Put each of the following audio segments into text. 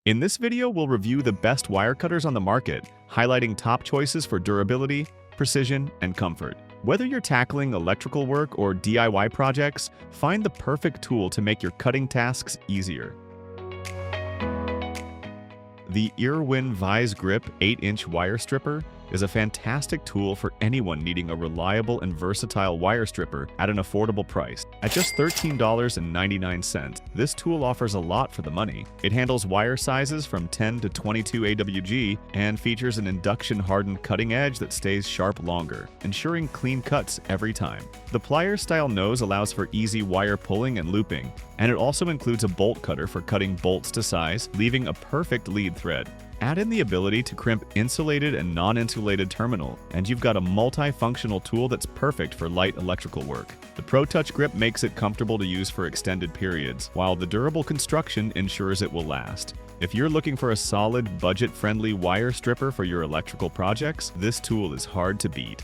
In this video, we'll review the best wire cutters on the market, highlighting top choices for durability, precision, and comfort. Whether you're tackling electrical work or DIY projects, find the perfect tool to make your cutting tasks easier. The IRWIN VISE-GRIP 8-inch wire stripper is a fantastic tool for anyone needing a reliable and versatile wire stripper at an affordable price. At just $13.99, this tool offers a lot for the money. It handles wire sizes from 10 to 22 AWG and features an induction-hardened cutting edge that stays sharp longer, ensuring clean cuts every time. The pliers-style nose allows for easy wire pulling and looping, and it also includes a bolt cutter for cutting bolts to size, leaving a perfect lead thread. Add in the ability to crimp insulated and non-insulated terminal, and you've got a multifunctional tool that's perfect for light electrical work. The Pro Touch grip makes it comfortable to use for extended periods, while the durable construction ensures it will last. If you're looking for a solid, budget-friendly wire stripper for your electrical projects, this tool is hard to beat.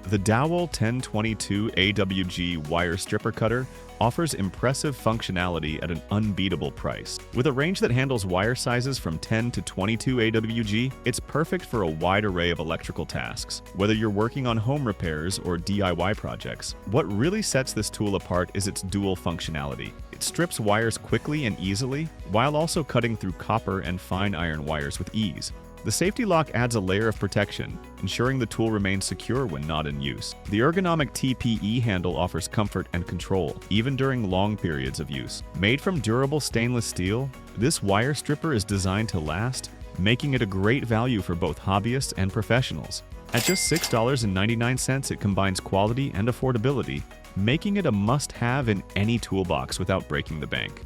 The DOWELL 1022 AWG wire stripper cutter offers impressive functionality at an unbeatable price. With a range that handles wire sizes from 10 to 22 AWG, it's perfect for a wide array of electrical tasks, whether you're working on home repairs or DIY projects. What really sets this tool apart is its dual functionality. It strips wires quickly and easily, while also cutting through copper and fine iron wires with ease. The safety lock adds a layer of protection, ensuring the tool remains secure when not in use. The ergonomic TPE handle offers comfort and control, even during long periods of use. Made from durable stainless steel, this wire stripper is designed to last, making it a great value for both hobbyists and professionals. At just $6.99, it combines quality and affordability, making it a must-have in any toolbox without breaking the bank.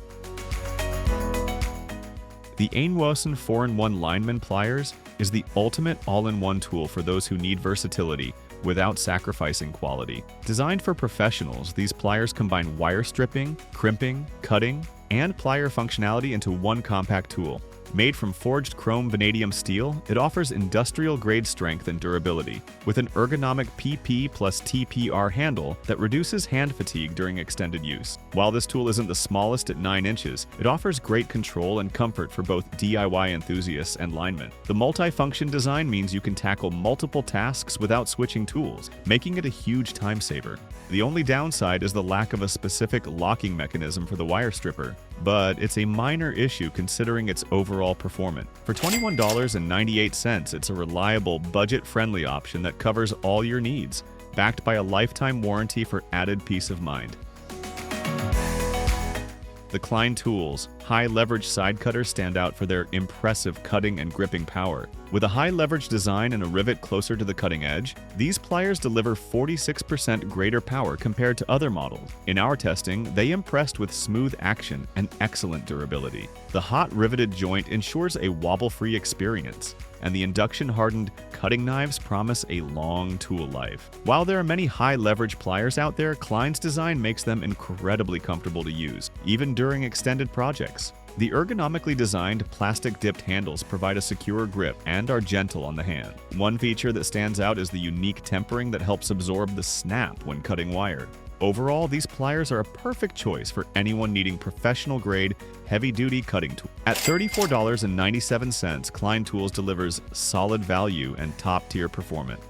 The Ainuosen 4-in-1 lineman pliers is the ultimate all-in-one tool for those who need versatility without sacrificing quality. Designed for professionals, these pliers combine wire stripping, crimping, cutting, and plier functionality into one compact tool. Made from forged chrome vanadium steel, it offers industrial-grade strength and durability, with an ergonomic PP plus TPR handle that reduces hand fatigue during extended use. While this tool isn't the smallest at 9 inches, it offers great control and comfort for both DIY enthusiasts and linemen. The multi-function design means you can tackle multiple tasks without switching tools, making it a huge time saver. The only downside is the lack of a specific locking mechanism for the wire stripper, but it's a minor issue considering its overall performance. For $21.98, it's a reliable, budget-friendly option that covers all your needs, backed by a lifetime warranty for added peace of mind. The Klein tools, high-leverage side cutters stand out for their impressive cutting and gripping power. With a high-leverage design and a rivet closer to the cutting edge, these pliers deliver 46% greater power compared to other models. In our testing, they impressed with smooth action and excellent durability. The hot riveted joint ensures a wobble-free experience, and the induction-hardened cutting knives promise a long tool life. While there are many high-leverage pliers out there, Klein's design makes them incredibly comfortable to use, even during extended projects. The ergonomically designed plastic-dipped handles provide a secure grip and are gentle on the hand. One feature that stands out is the unique tempering that helps absorb the snap when cutting wire. Overall, these pliers are a perfect choice for anyone needing professional-grade, heavy-duty cutting tools. At $34.97, Klein Tools delivers solid value and top-tier performance.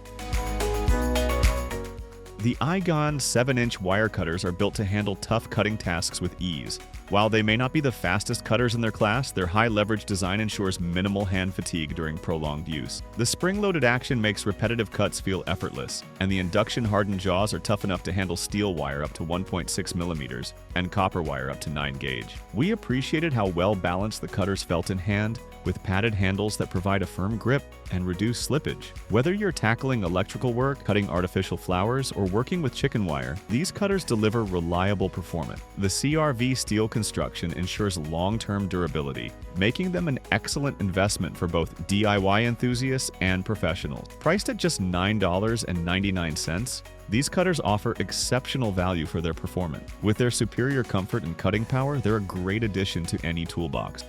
The IRWIN 7-inch wire cutters are built to handle tough cutting tasks with ease. While they may not be the fastest cutters in their class, their high-leverage design ensures minimal hand fatigue during prolonged use. The spring-loaded action makes repetitive cuts feel effortless, and the induction-hardened jaws are tough enough to handle steel wire up to 1.6 millimeters and copper wire up to 9 gauge. We appreciated how well-balanced the cutters felt in hand, with padded handles that provide a firm grip and reduce slippage. Whether you're tackling electrical work, cutting artificial flowers, or working with chicken wire, these cutters deliver reliable performance. The CRV steel construction ensures long-term durability, making them an excellent investment for both DIY enthusiasts and professionals. Priced at just $9.99, these cutters offer exceptional value for their performance. With their superior comfort and cutting power, they're a great addition to any toolbox.